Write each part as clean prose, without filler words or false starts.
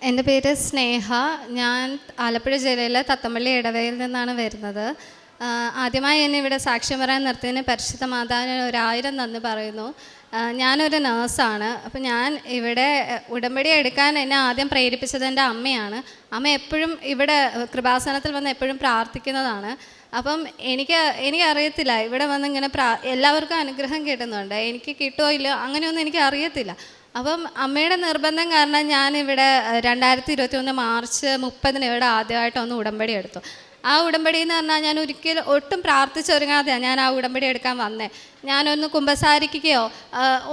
എൻ്റെ പേര് സ്നേഹ. ഞാൻ ആലപ്പുഴ ജില്ലയിലെ തത്തമ്പള്ളി ഇടവയിൽ നിന്നാണ് വരുന്നത്. ആദ്യമായി എന്നെ ഇവിടെ സാക്ഷ്യം പറയാൻ നിർത്തിയതിന് പരിശുദ്ധ മാതാവിന് 1000 നന്ദി പറയുന്നു. ഞാനൊരു നേഴ്സാണ്. അപ്പോൾ ഞാൻ ഇവിടെ ഉടമ്പടി എടുക്കാൻ എന്നെ ആദ്യം പ്രേരിപ്പിച്ചത് എൻ്റെ അമ്മയാണ്. അമ്മ എപ്പോഴും ഇവിടെ കൃപാസനത്തിൽ വന്ന് എപ്പോഴും പ്രാർത്ഥിക്കുന്നതാണ്. അപ്പം എനിക്കറിയത്തില്ല, ഇവിടെ വന്ന് ഇങ്ങനെ എല്ലാവർക്കും അനുഗ്രഹം കിട്ടുന്നുണ്ട്, എനിക്ക് കിട്ടുമോ ഇല്ലയോ അങ്ങനെയൊന്നും എനിക്ക് അറിയത്തില്ല. അപ്പം അമ്മയുടെ നിർബന്ധം കാരണം ഞാനിവിടെ 2021 മാർച്ച് 30 ഇവിടെ ആദ്യമായിട്ട് ഒന്ന് ഉടമ്പടി എടുത്തു. ആ ഉടമ്പടി എന്ന് പറഞ്ഞാൽ ഞാൻ ഒട്ടും പ്രാർത്ഥിച്ചൊരുങ്ങാതെയാണ് ഞാൻ ആ ഉടമ്പടി എടുക്കാൻ വന്നേ. ഞാനൊന്ന് കുമ്പസാരിക്കുകയോ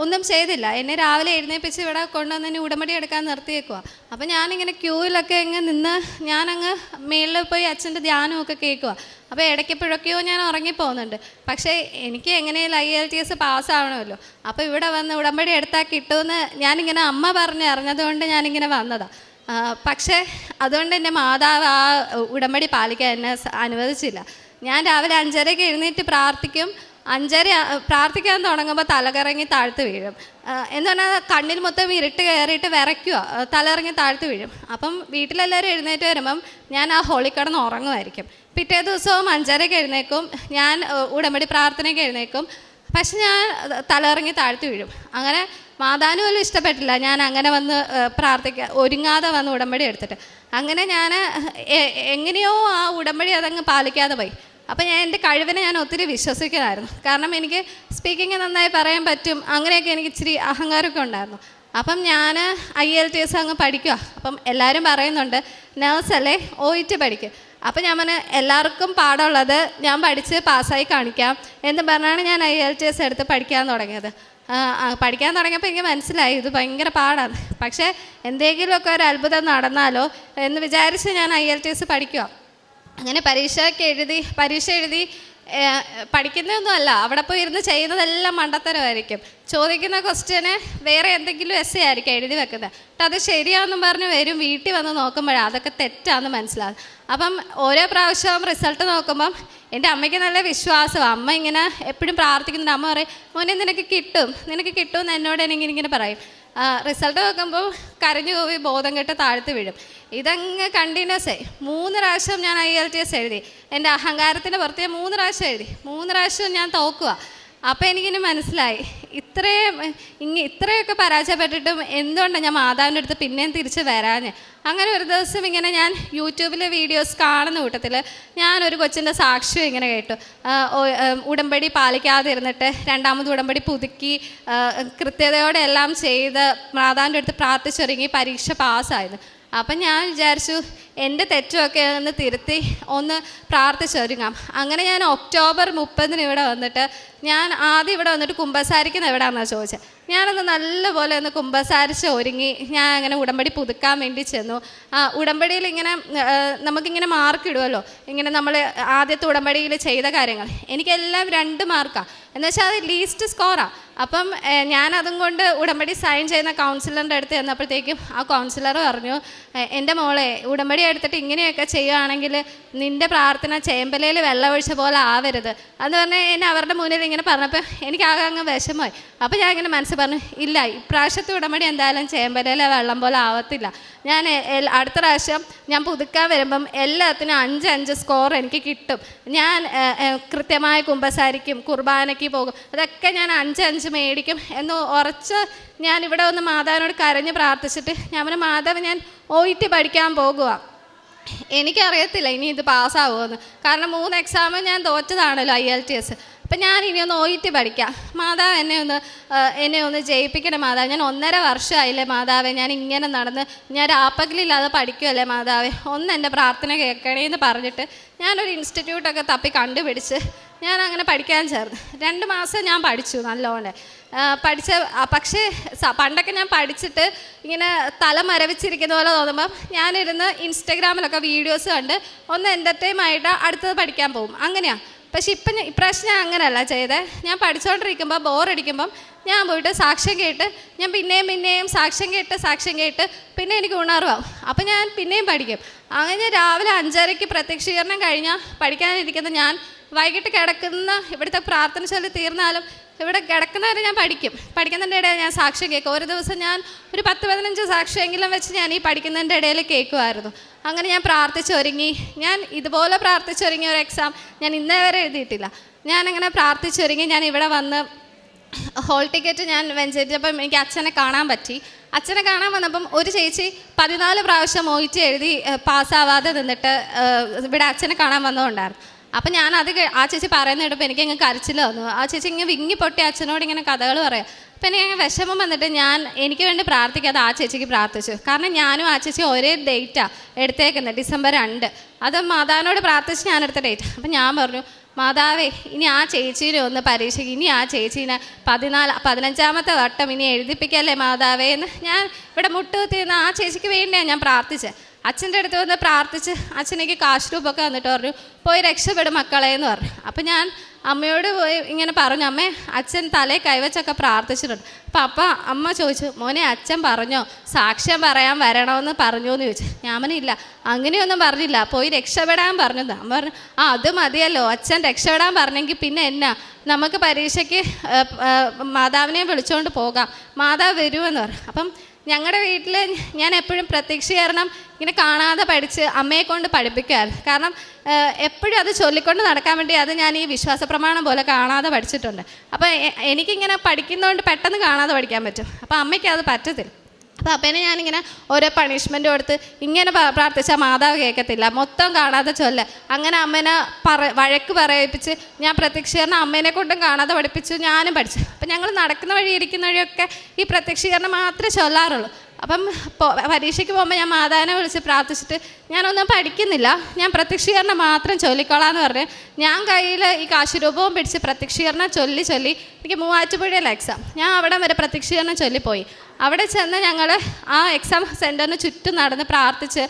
ഒന്നും ചെയ്തില്ല. എന്നെ രാവിലെ എഴുന്നേൽപ്പിച്ച് ഇവിടെ കൊണ്ടുവന്ന് എന്നെ ഉടമ്പടി എടുക്കാൻ നിർത്തിയേക്കുക. അപ്പം ഞാനിങ്ങനെ ക്യൂവിലൊക്കെ നിന്ന് ഞാനങ്ങ് മേളിൽ പോയി അച്ഛൻ്റെ ധ്യാനമൊക്കെ കേൾക്കുക. അപ്പോൾ ഇടയ്ക്കെപ്പോഴൊക്കെയോ ഞാൻ ഉറങ്ങിപ്പോകുന്നുണ്ട്. പക്ഷേ എനിക്ക് എങ്ങനെയും IELTS പാസ്സാവണമല്ലോ. അപ്പോൾ ഇവിടെ വന്ന് ഉടമ്പടി എടുത്താൽ കിട്ടുമെന്ന് ഞാനിങ്ങനെ അമ്മ പറഞ്ഞ് അറിഞ്ഞതുകൊണ്ട് ഞാനിങ്ങനെ വന്നതാണ്. പക്ഷേ അതുകൊണ്ട് എൻ്റെ മാതാവ് ആ ഉടമ്പടി പാലിക്കാൻ എന്നെ അനുവദിച്ചില്ല. ഞാൻ രാവിലെ 5:30 എഴുന്നേറ്റ് പ്രാർത്ഥിക്കും. 5:30 പ്രാർത്ഥിക്കാൻ തുടങ്ങുമ്പോൾ തലകറങ്ങി താഴ്ത്ത് വീഴും. എന്ന് പറഞ്ഞാൽ കണ്ണിൽ മൊത്തം ഇരുട്ട് കയറിയിട്ട് വിറയ്ക്കുക, തലകറങ്ങി താഴ്ത്ത് വീഴും. അപ്പം വീട്ടിലെല്ലാവരും എഴുന്നേറ്റ് വരുമ്പം ഞാൻ ആ ഹോളിൽ കിടന്ന് ഉറങ്ങുമായിരിക്കും. പിറ്റേ ദിവസവും 5:30 എഴുന്നേക്കും, ഞാൻ ഉടമ്പടി പ്രാർത്ഥനയ്ക്ക് എഴുന്നേക്കും. പക്ഷെ ഞാൻ തലകറങ്ങി താഴ്ത്തി വീഴും. അങ്ങനെ മാതാവിന് പോലും ഇഷ്ടപ്പെട്ടില്ല ഞാൻ അങ്ങനെ വന്ന് ഒരുങ്ങാതെ വന്ന് ഉടമ്പടി എടുത്തിട്ട്. അങ്ങനെ ഞാൻ എങ്ങനെയോ ആ ഉടമ്പടി അതങ്ങ് പാലിക്കാതെ പോയി. അപ്പം ഞാൻ എൻ്റെ കഴിവിനെ ഞാൻ ഒത്തിരി വിശ്വസിക്കുമായിരുന്നു. കാരണം എനിക്ക് സ്പീക്കിങ് നന്നായി പറയാൻ പറ്റും, അങ്ങനെയൊക്കെ എനിക്ക് ഇച്ചിരി അഹങ്കാരമൊക്കെ ഉണ്ടായിരുന്നു. അപ്പം ഞാൻ IELTS അങ്ങ് പഠിക്കുക. അപ്പം എല്ലാവരും പറയുന്നുണ്ട് നേഴ്സല്ലേ OET പഠിക്കുക. അപ്പം ഞാൻ പറഞ്ഞ എല്ലാവർക്കും പാടുള്ളത് ഞാൻ പഠിച്ച് പാസ്സായി കാണിക്കാം എന്ന് പറഞ്ഞാണ് ഞാൻ IELTS എടുത്ത് പഠിക്കാൻ തുടങ്ങിയത്. പഠിക്കാൻ തുടങ്ങിയപ്പോൾ എനിക്ക് മനസ്സിലായി ഇത് ഭയങ്കര പാടാണ്. പക്ഷേ എന്തെങ്കിലുമൊക്കെ ഒരു അത്ഭുതം നടന്നാലോ എന്ന് വിചാരിച്ച് ഞാൻ IELTS പഠിക്കുക. അങ്ങനെ പരീക്ഷ എഴുതി പഠിക്കുന്നതൊന്നുമല്ല, അവിടെ പോയി ഇരുന്ന് ചെയ്യുന്നതെല്ലാം മണ്ടത്തരമായിരിക്കും. ചോദിക്കുന്ന ക്വസ്റ്റ്യന് വേറെ എന്തെങ്കിലും essay ആയിരിക്കും എഴുതി വെക്കുന്നത്. എന്നിട്ട് അത് ശരിയാണെന്നും പറഞ്ഞ് വരും. വീട്ടിൽ വന്ന് നോക്കുമ്പോഴാണ് അതൊക്കെ തെറ്റാണെന്ന് മനസ്സിലാകും. അപ്പം ഓരോ പ്രാവശ്യവും റിസൾട്ട് നോക്കുമ്പം എൻ്റെ അമ്മയ്ക്ക് നല്ല വിശ്വാസമാണ്. അമ്മ ഇങ്ങനെ എപ്പോഴും പ്രാർത്ഥിക്കുന്നുണ്ട്. അമ്മ പറയും മോനെ നിനക്ക് കിട്ടും എന്ന് എന്നോട് ഇങ്ങനെ പറയും. റിസൾട്ട് നോക്കുമ്പോൾ കരഞ്ഞു പോയി ബോധം കെട്ട് താഴ്ത്ത് വീഴും. ഇതങ്ങ് കണ്ടിന്യൂസ് ആയി 3 പ്രാവശ്യം ഞാൻ IELTS എഴുതി. എൻ്റെ അഹങ്കാരത്തിൻ്റെ പുറത്ത് 3 പ്രാവശ്യം എഴുതി. 3 പ്രാവശ്യം ഞാൻ തോക്കുക. അപ്പോൾ എനിക്കിനി മനസ്സിലായി ഇത്രയൊക്കെ പരാജയപ്പെട്ടിട്ടും എന്തുകൊണ്ടാണ് ഞാൻ മാതാവിൻ്റെ അടുത്ത് പിന്നെയും തിരിച്ച് വരാഞ്ഞ്. അങ്ങനെ ഒരു ദിവസം ഇങ്ങനെ ഞാൻ യൂട്യൂബിലെ വീഡിയോസ് കാണുന്ന കൂട്ടത്തിൽ ഞാനൊരു കൊച്ചിൻ്റെ സാക്ഷ്യം ഇങ്ങനെ കേട്ടു. ഉടമ്പടി പാലിക്കാതെ ഇരുന്നിട്ട് 2ാമത് ഉടമ്പടി പുതുക്കി കൃത്യതയോടെ എല്ലാം ചെയ്ത് മാതാവിൻ്റെ അടുത്ത് പ്രാർത്ഥിച്ചൊരുങ്ങി പരീക്ഷ പാസ്സായിരുന്നു. അപ്പം ഞാൻ വിചാരിച്ചു എൻ്റെ തെറ്റുമൊക്കെ ഒന്ന് തിരുത്തി ഒന്ന് പ്രാർത്ഥിച്ചൊരുങ്ങാം. അങ്ങനെ ഞാൻ ഒക്ടോബർ 30 ഇവിടെ വന്നിട്ട് ഞാൻ ആദ്യം ഇവിടെ വന്നിട്ട് കുമ്പസാരിക്കുന്നത് എവിടെയാണെന്നാണ് ചോദിച്ചത്. ഞാനൊന്ന് നല്ലപോലെ ഒന്ന് കുമ്പസാരിച്ച് ഒരുങ്ങി ഞാൻ അങ്ങനെ ഉടമ്പടി പുതുക്കാൻ വേണ്ടി ചെന്നു. ഉടമ്പടിയിൽ ഇങ്ങനെ നമുക്കിങ്ങനെ മാർക്ക് ഇടുമല്ലോ, ഇങ്ങനെ നമ്മൾ ആദ്യത്തെ ഉടമ്പടിയിൽ ചെയ്ത കാര്യങ്ങൾ എനിക്കെല്ലാം 2 മാർക്കാണ്. എന്നുവെച്ചാൽ അത് ലീസ്റ്റ് സ്കോറാണ്. അപ്പം ഞാനതും കൊണ്ട് ഉടമ്പടി സൈൻ ചെയ്യുന്ന കൗൺസിലറിൻ്റെ അടുത്ത് ചെന്നപ്പോഴത്തേക്കും ആ കൗൺസിലർ പറഞ്ഞു എൻ്റെ മോളെ ഉടമ്പടി എടുത്തിട്ട് ഇങ്ങനെയൊക്കെ ചെയ്യുകയാണെങ്കിൽ നിൻ്റെ പ്രാർത്ഥന ചേമ്പലയിൽ വെള്ളമൊഴിച്ച പോലെ ആവരുത് എന്ന് പറഞ്ഞാൽ എന്നെ അവരുടെ മുന്നിൽ ഇങ്ങനെ പറഞ്ഞപ്പോൾ എനിക്കാകെ അങ്ങ് വിഷമമായി. അപ്പോൾ ഞാൻ ഇങ്ങനെ മനസ്സിൽ പറഞ്ഞു ഇല്ല ഇപ്രാവശ്യത്തെ ഉടമ്പടി എന്തായാലും ചേമ്പലയിലെ വെള്ളം പോലെ ആവത്തില്ല. ഞാൻ അടുത്ത പ്രാവശ്യം ഞാൻ പുതുക്കാൻ വരുമ്പം എല്ലാത്തിനും 5 സ്കോർ എനിക്ക് കിട്ടും. ഞാൻ കൃത്യമായി കുമ്പസാരിക്കും, കുർബാനയ്ക്ക് പോകും, അതൊക്കെ ഞാൻ 5 മേടിക്കും എന്ന് ഉറച്ച് ഞാൻ ഇവിടെ വന്ന് മാതാവിനോട് കരഞ്ഞ് പ്രാർത്ഥിച്ചിട്ട് ഞാൻ മാതാവ് ഞാൻ OET പഠിക്കാൻ പോകുക. എനിക്കറിയത്തില്ല ഇനി ഇത് പാസ്സാവുമെന്ന്. കാരണം 3 എക്സാം ഞാൻ തോറ്റതാണല്ലോ IELTS. അപ്പം ഞാൻ ഇനി ഒന്ന് OET പഠിക്കാം. മാതാവ് എന്നെ ഒന്ന് ജയിപ്പിക്കണം മാതാവ്. ഞാൻ 1.5 വർഷമായില്ലേ മാതാവേ ഞാൻ ഇങ്ങനെ നടന്ന് ഞാൻ രാപ്പകലില്ലാതെ പഠിക്കുമല്ലേ മാതാവേ, ഒന്ന് എൻ്റെ പ്രാർത്ഥന കേൾക്കണേന്ന് പറഞ്ഞിട്ട് ഞാനൊരു ഇൻസ്റ്റിറ്റ്യൂട്ടൊക്കെ തപ്പി കണ്ടുപിടിച്ച് ഞാൻ അങ്ങനെ പഠിക്കാൻ ചേർന്നു. 2 മാസം ഞാൻ പഠിച്ചു നല്ലോണം പക്ഷേ പണ്ടൊക്കെ ഞാൻ പഠിച്ചിട്ട് ഇങ്ങനെ തല മരവിച്ചിരിക്കുന്ന പോലെ തോന്നുമ്പം ഞാനിരുന്ന് ഇൻസ്റ്റഗ്രാമിലൊക്കെ വീഡിയോസ് കണ്ട് ഒന്ന് എൻ്റർടൈമായിട്ട് അടുത്തത് പഠിക്കാൻ പോകും. അങ്ങനെയാണ്. പക്ഷെ ഇപ്രാവശ്യം ഞാൻ അങ്ങനെയല്ല ചെയ്തത്. ഞാൻ പഠിച്ചുകൊണ്ടിരിക്കുമ്പോൾ ബോറടിക്കുമ്പം ഞാൻ പോയിട്ട് സാക്ഷ്യം കേട്ട് ഞാൻ പിന്നെയും സാക്ഷ്യം കേട്ട് പിന്നെ എനിക്ക് ഉണർവാകും. അപ്പം ഞാൻ പിന്നെയും പഠിക്കും. അങ്ങനെ രാവിലെ 5:30 പ്രത്യക്ഷീകരണം കഴിഞ്ഞാൽ പഠിക്കാനിരിക്കുന്ന ഞാൻ വൈകിട്ട് കിടക്കുന്ന ഇവിടുത്തെ പ്രാർത്ഥന ചൊല്ലി തീർന്നാലും ഇവിടെ കിടക്കുന്നവരെ ഞാൻ പഠിക്കുന്നതിൻ്റെ ഇടയിൽ ഞാൻ സാക്ഷ്യം കേൾക്കും. ഒരു ദിവസം ഞാൻ ഒരു 10-15 സാക്ഷ്യമെങ്കിലും വെച്ച് ഞാൻ ഈ പഠിക്കുന്നതിൻ്റെ ഇടയിൽ കേൾക്കുമായിരുന്നു. അങ്ങനെ ഞാൻ പ്രാർത്ഥിച്ചൊരുങ്ങി. ഞാൻ ഇതുപോലെ പ്രാർത്ഥിച്ചൊരുങ്ങിയ ഒരു എക്സാം ഞാൻ ഇന്നേ വരെ എഴുതിയിട്ടില്ല. ഞാനങ്ങനെ പ്രാർത്ഥിച്ചൊരുങ്ങി ഞാൻ ഇവിടെ വന്ന് ഹോൾ ടിക്കറ്റ് ഞാൻ വെഞ്ചരിച്ചപ്പം എനിക്ക് അച്ഛനെ കാണാൻ പറ്റി. അച്ഛനെ കാണാൻ വന്നപ്പം ഒരു ചേച്ചി 14 പ്രാവശ്യം OET എഴുതി പാസ്സാവാതെ നിന്നിട്ട് ഇവിടെ അച്ഛനെ കാണാൻ വന്നതുകൊണ്ടായിരുന്നു. അപ്പം ഞാനത് ആ ചേച്ചി പറയുന്ന കേട്ടപ്പോൾ എനിക്കങ്ങ് കരച്ചിൽ വന്നു. ആ ചേച്ചി ഇങ്ങനെ വിങ്ങി പൊട്ടി അച്ഛനോട് ഇങ്ങനെ കഥകൾ പറയാം. അപ്പം എനിക്കങ്ങ് വിഷമം വന്നിട്ട് എനിക്ക് വേണ്ടി പ്രാർത്ഥിക്കാതെ ആ ചേച്ചിക്ക് പ്രാർത്ഥിച്ചു. കാരണം ഞാനും ആ ചേച്ചി ഒരേ ഡേറ്റാണ് എടുത്തേക്കുന്നത്, December 2. അത് മാതാവിനോട് പ്രാർത്ഥിച്ച് ഞാൻ എടുത്ത ഡേറ്റ്. അപ്പം ഞാൻ പറഞ്ഞു, മാതാവേ ഇനി ആ ചേച്ചീനെ ഒന്ന് പരീക്ഷയ്ക്ക്, ഇനി ആ ചേച്ചീനെ 15ാമത്തെ വട്ടം ഇനി എഴുതിപ്പിക്കല്ലേ മാതാവേ എന്ന് ഞാൻ ഇവിടെ മുട്ടുകുത്തിയിരുന്ന ആ ചേച്ചിക്ക് വേണ്ടിയാണ് ഞാൻ പ്രാർത്ഥിച്ചത്. അച്ഛൻ്റെ അടുത്ത് വന്ന് പ്രാർത്ഥിച്ച് അച്ഛനേക്ക് കാശ് രൂപമൊക്കെ വന്നിട്ട് പറഞ്ഞു, പോയി രക്ഷപ്പെടും മക്കളെ എന്ന് പറഞ്ഞു. അപ്പം ഞാൻ അമ്മയോട് പോയി ഇങ്ങനെ പറഞ്ഞു, അമ്മേ അച്ഛൻ തലയിൽ കൈവച്ചൊക്കെ പ്രാർത്ഥിച്ചിട്ടുണ്ട്. അപ്പം അമ്മ ചോദിച്ചു, മോനെ അച്ഛൻ പറഞ്ഞോ സാക്ഷ്യം പറയാൻ വരണമെന്ന് പറഞ്ഞു എന്ന് ചോദിച്ചു. ഞാൻ പറഞ്ഞില്ല, അങ്ങനെയൊന്നും പറഞ്ഞില്ല, പോയി രക്ഷപ്പെടാൻ പറഞ്ഞത്. അമ്മ പറഞ്ഞു, അത് മതിയല്ലോ, അച്ഛൻ രക്ഷപ്പെടാൻ പറഞ്ഞെങ്കിൽ പിന്നെ എന്നാ, നമുക്ക് പരീക്ഷയ്ക്ക് മാതാവിനെ വിളിച്ചുകൊണ്ട് പോകാം, മാതാവ് വരുമെന്ന് പറഞ്ഞു. അപ്പം ഞങ്ങളുടെ വീട്ടിൽ ഞാൻ എപ്പോഴും പ്രത്യക്ഷീകരണം ഇങ്ങനെ കാണാതെ പഠിച്ച് അമ്മയെ കൊണ്ട് പഠിപ്പിക്കുമായിരുന്നു. കാരണം എപ്പോഴും അത് ചൊല്ലിക്കൊണ്ട് നടക്കാൻ വേണ്ടി അത് ഞാൻ ഈ വിശ്വാസ പ്രമാണം പോലെ കാണാതെ പഠിച്ചിട്ടുണ്ട്. അപ്പോൾ എനിക്കിങ്ങനെ പഠിക്കുന്നതുകൊണ്ട് പെട്ടെന്ന് കാണാതെ പഠിക്കാൻ പറ്റും. അപ്പോൾ അമ്മയ്ക്ക് അത് പറ്റത്തില്ല. അപ്പോൾ അപ്പനെ ഞാനിങ്ങനെ ഓരോ പണിഷ്മെൻറ്റ് കൊടുത്ത് ഇങ്ങനെ പ്രാർത്ഥിച്ചാൽ മാതാവ് കേൾക്കത്തില്ല, മൊത്തം കാണാതെ ചൊല്ല. അങ്ങനെ അമ്മേനെ വഴക്ക് പറയിപ്പിച്ച് ഞാൻ പ്രത്യക്ഷീകരണം അമ്മേനെ കൊണ്ടും കാണാതെ പഠിപ്പിച്ചു, ഞാനും പഠിച്ചു. അപ്പം ഞങ്ങൾ നടക്കുന്ന വഴി ഇരിക്കുന്ന വഴിയൊക്കെ ഈ പ്രത്യക്ഷീകരണം മാത്രമേ ചൊല്ലാറുള്ളൂ. അപ്പം പരീക്ഷയ്ക്ക് പോകുമ്പോൾ ഞാൻ മാതാവിനെ വിളിച്ച് പ്രാർത്ഥിച്ചിട്ട് ഞാനൊന്നും പഠിക്കുന്നില്ല, ഞാൻ പ്രത്യക്ഷീകരണം മാത്രം ചൊല്ലിക്കോളാന്ന് പറഞ്ഞ് ഞാൻ കയ്യിൽ ഈ കാശുരൂപവും പിടിച്ച് പ്രത്യക്ഷീകരണം ചൊല്ലി എനിക്ക് മൂവാറ്റുപുഴയിലെ എക്സാം, ഞാൻ അവിടെ വരെ പ്രത്യക്ഷീകരണം ചൊല്ലിപ്പോയി. അവിടെ ചെന്ന് ഞങ്ങൾ ആ എക്സാം സെൻറ്ററിന് ചുറ്റും നടന്ന് പ്രാർത്ഥിച്ച്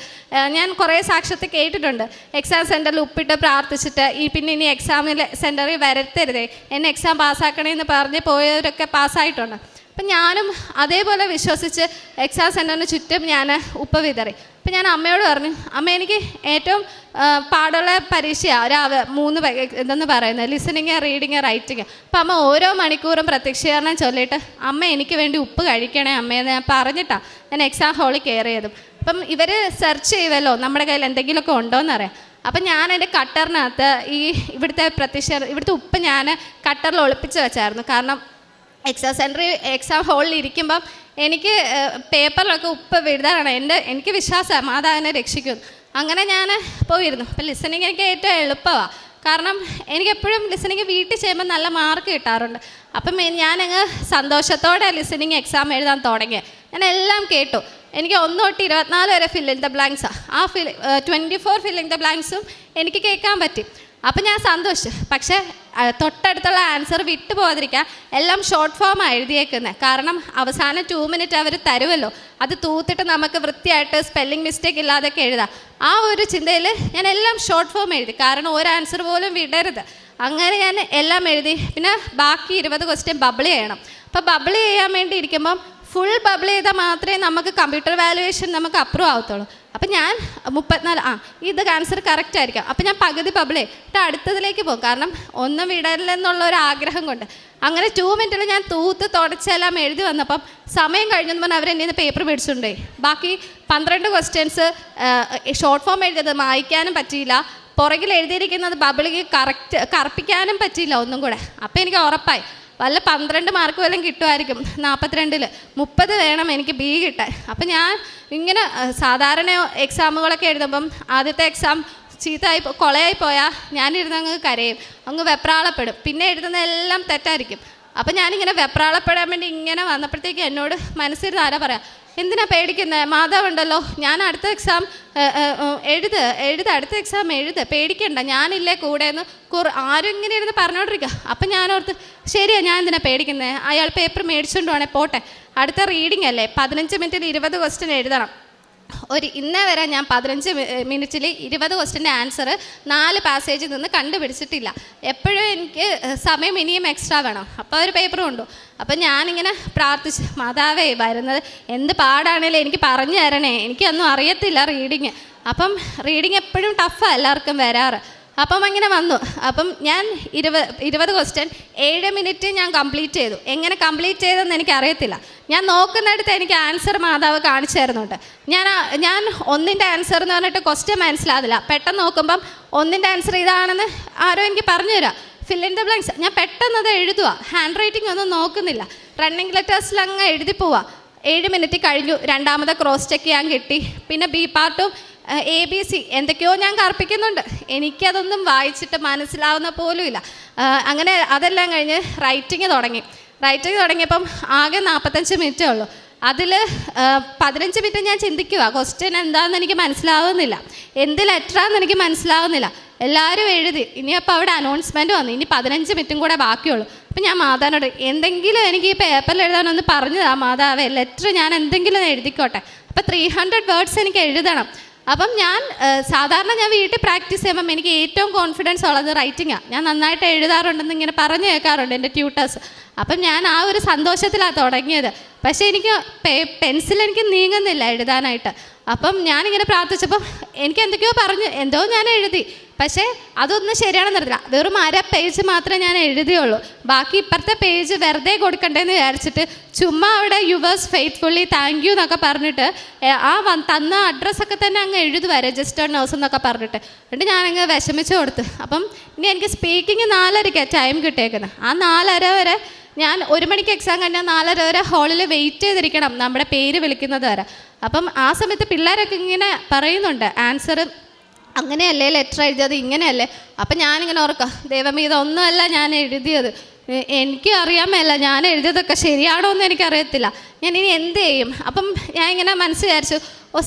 ഞാൻ കുറേ സാക്ഷ്യത്തെ കേട്ടിട്ടുണ്ട്. എക്സാം സെൻറ്ററിൽ ഉപ്പിട്ട് പ്രാർത്ഥിച്ചിട്ട് പിന്നെ ഇനി എക്സാമിൽ സെൻറ്ററിൽ വരത്തരുതേ, എന്നെ എക്സാം പാസ്സാക്കണമെന്ന് പറഞ്ഞ് പോയവരൊക്കെ പാസ്സായിട്ടുണ്ട്. അപ്പം ഞാനും അതേപോലെ വിശ്വസിച്ച് എക്സാം സെൻറ്ററിന് ചുറ്റും ഞാൻ ഉപ്പ് വിതറി. അപ്പം ഞാൻ അമ്മയോട് പറഞ്ഞു, അമ്മ എനിക്ക് ഏറ്റവും പാടുള്ള പരീക്ഷയാണ് 3 ഇതെന്ന് പറയുന്നത്, ലിസണിങ്, റീഡിങ്, റൈറ്റിങ്. അപ്പം അമ്മ ഓരോ മണിക്കൂറും പ്രത്യക്ഷീകരണം ചൊല്ലിയിട്ട് അമ്മ എനിക്ക് വേണ്ടി ഉപ്പ് കഴിക്കണേ അമ്മയെന്ന് ഞാൻ പറഞ്ഞിട്ടാണ് ഞാൻ എക്സാം ഹാളിൽ കയറിയതും. അപ്പം ഇവർ സെർച്ച് ചെയ്യുമല്ലോ നമ്മുടെ കയ്യിൽ എന്തെങ്കിലുമൊക്കെ ഉണ്ടോയെന്നറിയാം. അപ്പം ഞാൻ എൻ്റെ കട്ടറിനകത്ത് ഇവിടുത്തെ ഉപ്പ് ഞാൻ കട്ടറിൽ ഒളിപ്പിച്ച് വെച്ചായിരുന്നു. കാരണം എക്സാം ഹാളിൽ ഇരിക്കുമ്പം എനിക്ക് പേപ്പറിലൊക്കെ ഉപ്പ് എഴുതാനാണ് എനിക്ക് വിശ്വാസമാണ് മാതാവിനെ രക്ഷിക്കും. അങ്ങനെ ഞാൻ പോയിരുന്നു. അപ്പം ലിസണിങ് എനിക്ക് ഏറ്റവും എളുപ്പമാണ്. കാരണം എനിക്കെപ്പോഴും ലിസണിങ് വീട്ടിൽ ചെയ്യുമ്പോൾ നല്ല മാർക്ക് കിട്ടാറുണ്ട്. അപ്പം ഞാനങ്ങ് സന്തോഷത്തോടെ ലിസണിങ് എക്സാം എഴുതാൻ തുടങ്ങി. ഞാൻ എല്ലാം കേട്ടു. എനിക്ക് 1 തൊട്ട് 24 വരെ ഫിൽ ഇൻ ദ ബ്ലാങ്ക്സാണ്. ആ 24 ഫിൽ ഇൻ ദ ബ്ലാങ്ക്സും എനിക്ക് കേൾക്കാൻ പറ്റി. അപ്പം ഞാൻ സന്തോഷിച്ചു. പക്ഷേ തൊട്ടടുത്തുള്ള ആൻസർ വിട്ടു പോകാതിരിക്കാൻ എല്ലാം ഷോർട്ട് ഫോമാണ് എഴുതിയേക്കുന്നത്. കാരണം അവസാനം 2 മിനിറ്റ് അവർ തരുമല്ലോ, അത് തൂത്തിട്ട് നമുക്ക് വൃത്തിയായിട്ട് സ്പെല്ലിംഗ് മിസ്റ്റേക്ക് ഇല്ലാതൊക്കെ എഴുതാം. ആ ഒരു ചിന്തയിൽ ഞാൻ എല്ലാം ഷോർട്ട് ഫോം എഴുതി. കാരണം ഒരു ആൻസർ പോലും വിടരുത്. അങ്ങനെ ഞാൻ എല്ലാം എഴുതി. പിന്നെ ബാക്കി 20 ക്വസ്റ്റ്യൻ ബബിൾ ചെയ്യണം. അപ്പോൾ ബബിൾ ചെയ്യാൻ വേണ്ടി ഇരിക്കുമ്പം ഫുൾ ബബിൾ ചെയ്താൽ മാത്രമേ നമുക്ക് കമ്പ്യൂട്ടർ വാല്യുവേഷൻ നമുക്ക് അപ്രൂവ് ആവത്തുള്ളൂ. അപ്പം ഞാൻ 34 ഇത് ആൻസർ കറക്റ്റ് ആയിരിക്കാം. അപ്പം ഞാൻ പകുതി ബബിൾ ചെയ്തിട്ട് അടുത്തതിലേക്ക് പോകും. കാരണം ഒന്നും വിടരില്ലെന്നുള്ള ഒരു ആഗ്രഹം കൊണ്ട്. അങ്ങനെ 2 മിനിറ്റിൽ ഞാൻ തൂത്ത് തുടച്ചെല്ലാം എഴുതി വന്നപ്പം സമയം കഴിഞ്ഞെന്ന് പറഞ്ഞാൽ അവരെന്നെ നിന്ന് പേപ്പർ മേടിച്ചിട്ടുണ്ടേ. ബാക്കി 12 ക്വസ്റ്റ്യൻസ് ഷോർട്ട് ഫോം എഴുതിയത് വായിക്കാനും പറ്റിയില്ല, പുറകിൽ എഴുതിയിരിക്കുന്നത് ബബിളിക്ക് കറപ്പിക്കാനും പറ്റിയില്ല ഒന്നും കൂടെ. അപ്പം എനിക്ക് ഉറപ്പായി വല്ല 12 മാർക്ക് വല്ലതും കിട്ടുമായിരിക്കും. 42ൽ 30 വേണം എനിക്ക് B കിട്ടാൻ. അപ്പം ഞാൻ ഇങ്ങനെ സാധാരണ എക്സാമുകളൊക്കെ എഴുതുമ്പം ആദ്യത്തെ എക്സാം കൊളയായി പോയാൽ ഞാനിരുന്ന് അങ്ങ് കരയും, അങ്ങ് വെപ്രാളപ്പെടും. പിന്നെ എഴുതുന്നതെല്ലാം തെറ്റായിരിക്കും. അപ്പം ഞാനിങ്ങനെ വെപ്രാളപ്പെടാൻ വേണ്ടി ഇങ്ങനെ വന്നപ്പോഴത്തേക്ക് എന്നോട് മനസ്സിരുന്ന് ആരാ പറയാം, എന്തിനാ പേടിക്കുന്നത്, മാതാവുണ്ടല്ലോ, ഞാൻ അടുത്ത എക്സാം അടുത്ത എക്സാം പേടിക്കണ്ട, ഞാനില്ലേ കൂടെ എന്ന് ആരും ഇങ്ങനെ ഇരുന്ന് പറഞ്ഞുകൊണ്ടിരിക്കുക. അപ്പം ഞാനോർത്ത് ശരിയാ, ഞാൻ എന്തിനാ പേടിക്കുന്നത്, അയാൾ പേപ്പർ മേടിച്ചുകൊണ്ട് വേണേ പോട്ടെ, അടുത്ത റീഡിംഗ് അല്ലേ, 15 മിനിറ്റിൽ 20 ക്വസ്റ്റ്യൻ എഴുതണം. ഇന്നേ വരെ ഞാൻ 15 മിനിറ്റിൽ 20 ക്വസ്റ്റ്യൻ്റെ ആൻസർ 4 പാസേജിൽ നിന്ന് കണ്ടുപിടിച്ചിട്ടില്ല. എപ്പോഴും എനിക്ക് സമയം ഇനിയും എക്സ്ട്രാ വേണം. അപ്പോൾ ഒരു പേപ്പർ കൊണ്ടു. അപ്പം ഞാനിങ്ങനെ പ്രാർത്ഥിച്ച്, മാതാവേ വരുന്നത് എന്ത് പാടാണേലും എനിക്ക് പറഞ്ഞു തരണേ, എനിക്കൊന്നും അറിയത്തില്ല റീഡിങ്. അപ്പം റീഡിങ് എപ്പോഴും ടഫാണ് എല്ലാവർക്കും വരാറ്. അപ്പം അങ്ങനെ വന്നു. അപ്പം ഞാൻ 20 ക്വസ്റ്റ്യൻ 7 മിനിറ്റ് ഞാൻ കംപ്ലീറ്റ് ചെയ്തു. എങ്ങനെ കംപ്ലീറ്റ് ചെയ്തതെന്ന് എനിക്കറിയത്തില്ല. ഞാൻ നോക്കുന്നിടത്ത് എനിക്ക് ആൻസർ മാതാവ് കാണിച്ചു തരുന്നുണ്ട്. ഞാൻ ഒന്നിൻ്റെ ആൻസർ എന്ന് പറഞ്ഞിട്ട് ക്വസ്റ്റ്യൻ മനസ്സിലാവില്ല. പെട്ടെന്ന് നോക്കുമ്പം ഒന്നിൻ്റെ ആൻസർ ഇതാണെന്ന് ആരോ എനിക്ക് പറഞ്ഞു തരാം. Fill in the blanks. ഞാൻ പെട്ടെന്ന് അത് എഴുതുക, ഹാൻഡ് റൈറ്റിംഗ് ഒന്നും നോക്കുന്നില്ല, റണ്ണിങ് ലെറ്റേഴ്സിൽ അങ്ങ് എഴുതി പോവുക. 7 മിനിറ്റ് കഴിഞ്ഞു. രണ്ടാമത്തെ ക്രോസ് ചെക്ക് ചെയ്യാൻ കിട്ടി. പിന്നെ ബി പാർട്ടും ABC എന്തൊക്കെയോ ഞാൻ കർപ്പിക്കുന്നുണ്ട്. എനിക്കതൊന്നും വായിച്ചിട്ട് മനസ്സിലാവുന്ന പോലും ഇല്ല. അങ്ങനെ അതെല്ലാം കഴിഞ്ഞ് റൈറ്റിംഗ് തുടങ്ങിയപ്പം ആകെ 45 മിനിറ്റേ ഉള്ളൂ. അതിൽ 15 മിനിറ്റ് ഞാൻ ചിന്തിക്കുക, ക്വസ്റ്റ്യൻ എന്താണെന്ന് എനിക്ക് മനസ്സിലാവുന്നില്ല, എന്ത് ലെറ്ററാണെന്ന് എനിക്ക് മനസ്സിലാവുന്നില്ല. എല്ലാവരും എഴുതി. ഇനിയപ്പോൾ അവിടെ അനൗൺസ്മെൻറ്റ് വന്നു, ഇനി 15 മിനിറ്റും കൂടെ ബാക്കിയുള്ളൂ. അപ്പം ഞാൻ മാതാവിനോട് എന്തെങ്കിലും എനിക്ക് ഈ പേപ്പറിൽ എഴുതാനൊന്ന് പറഞ്ഞതാ മാതാവേ, ലെറ്റർ ഞാൻ എന്തെങ്കിലും എഴുതിക്കോട്ടെ. അപ്പോൾ 300 വേർഡ്സ് എനിക്ക് എഴുതണം. അപ്പം ഞാൻ സാധാരണ ഞാൻ വീട്ടിൽ പ്രാക്ടീസ് ചെയ്യുമ്പം എനിക്ക് ഏറ്റവും കോൺഫിഡൻസ് ഉള്ളത് റൈറ്റിങ്ങാണ്. ഞാൻ നന്നായിട്ട് എഴുതാറുണ്ടെന്ന് ഇങ്ങനെ പറഞ്ഞു കേൾക്കാറുണ്ട് എൻ്റെ ട്യൂട്ടേഴ്സ്. അപ്പം ഞാൻ ആ ഒരു സന്തോഷത്തിലാണ് തുടങ്ങിയത്. പക്ഷേ എനിക്ക് പെൻസിൽ എനിക്ക് നീങ്ങുന്നില്ല എഴുതാനായിട്ട്. അപ്പം ഞാനിങ്ങനെ പ്രാർത്ഥിച്ചപ്പോൾ എനിക്ക് എന്തൊക്കെയോ എന്തോ ഞാൻ എഴുതി. പക്ഷേ അതൊന്നും ശരിയാണെന്ന് അറിയില്ല. വെറും 1/2 പേജ് മാത്രമേ ഞാൻ എഴുതിയുള്ളൂ. ബാക്കി ഇപ്പുറത്തെ പേജ് വെറുതെ കൊടുക്കണ്ടേന്ന് വിചാരിച്ചിട്ട് ചുമ്മാ അവിടെ യുവേഴ്സ് ഫെയ്ത്ത്ഫുള്ളി താങ്ക് യു എന്നൊക്കെ പറഞ്ഞിട്ട് തന്ന അഡ്രസ്സൊക്കെ തന്നെ അങ്ങ് എഴുതുക, രജിസ്റ്റേർഡ് നേഴ്സ് എന്നൊക്കെ പറഞ്ഞിട്ട്. എന്നിട്ട് ഞാനങ്ങ് വിഷമിച്ച് കൊടുത്ത്. അപ്പം ഇനി എനിക്ക് സ്പീക്കിങ് 4:30 ടൈം കിട്ടിയേക്കുന്നത്. ആ 4:30 വരെ ഞാൻ 1 മണിക്ക് എക്സാം കഴിഞ്ഞാൽ 4:30 വരെ ഹാളിൽ വെയിറ്റ് ചെയ്തിരിക്കണം നമ്മുടെ പേര് വിളിക്കുന്നത് വരെ. അപ്പം ആ സമയത്ത് പിള്ളേരൊക്കെ ഇങ്ങനെ പറയുന്നുണ്ട് ആൻസർ അങ്ങനെയല്ലേ, ലെറ്റർ എഴുതിയത് ഇങ്ങനെയല്ലേ. അപ്പം ഞാനിങ്ങനെ ഓർക്കുക, ദൈവമേ ഇതൊന്നുമല്ല ഞാൻ എഴുതിയത്, എനിക്ക് അറിയാൻ മേല ഞാൻ എഴുതിയതൊക്കെ ശരിയാണോ എന്ന് എനിക്കറിയത്തില്ല, ഞാൻ ഇനി എന്ത് ചെയ്യും. അപ്പം ഞാൻ ഇങ്ങനെ മനസ്സ് വിചാരിച്ചു,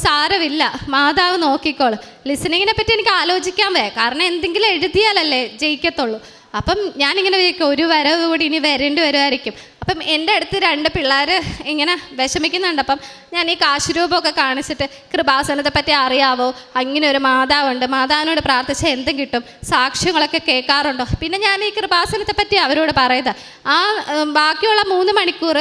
സാരമില്ല, മാതാവ് നോക്കിക്കോളും. ലിസണിങ്ങിനെ പറ്റി എനിക്ക് ആലോചിക്കാൻ കാരണം എന്തെങ്കിലും എഴുതിയാലല്ലേ ജയിക്കത്തുള്ളൂ. അപ്പം ഞാനിങ്ങനെ വിചാരിക്കും ഒരു വരവ് കൂടി ഇനി വരേണ്ടി വരുമായിരിക്കും. അപ്പം എൻ്റെ അടുത്ത് 2 പിള്ളേർ ഇങ്ങനെ വിഷമിക്കുന്നുണ്ട്. അപ്പം ഞാൻ ഈ കാശുരൂപമൊക്കെ കാണിച്ചിട്ട് കൃപാസനത്തെ പറ്റി അറിയാവോ, അങ്ങനെ ഒരു മാതാവുണ്ട്, മാതാവിനോട് പ്രാർത്ഥിച്ചാൽ എന്തും കിട്ടും, സാക്ഷ്യങ്ങളൊക്കെ കേൾക്കാറുണ്ടോ. പിന്നെ ഞാൻ ഈ കൃപാസനത്തെ പറ്റി അവരോട് പറയുന്നത്. ആ ബാക്കിയുള്ള 3 മണിക്കൂർ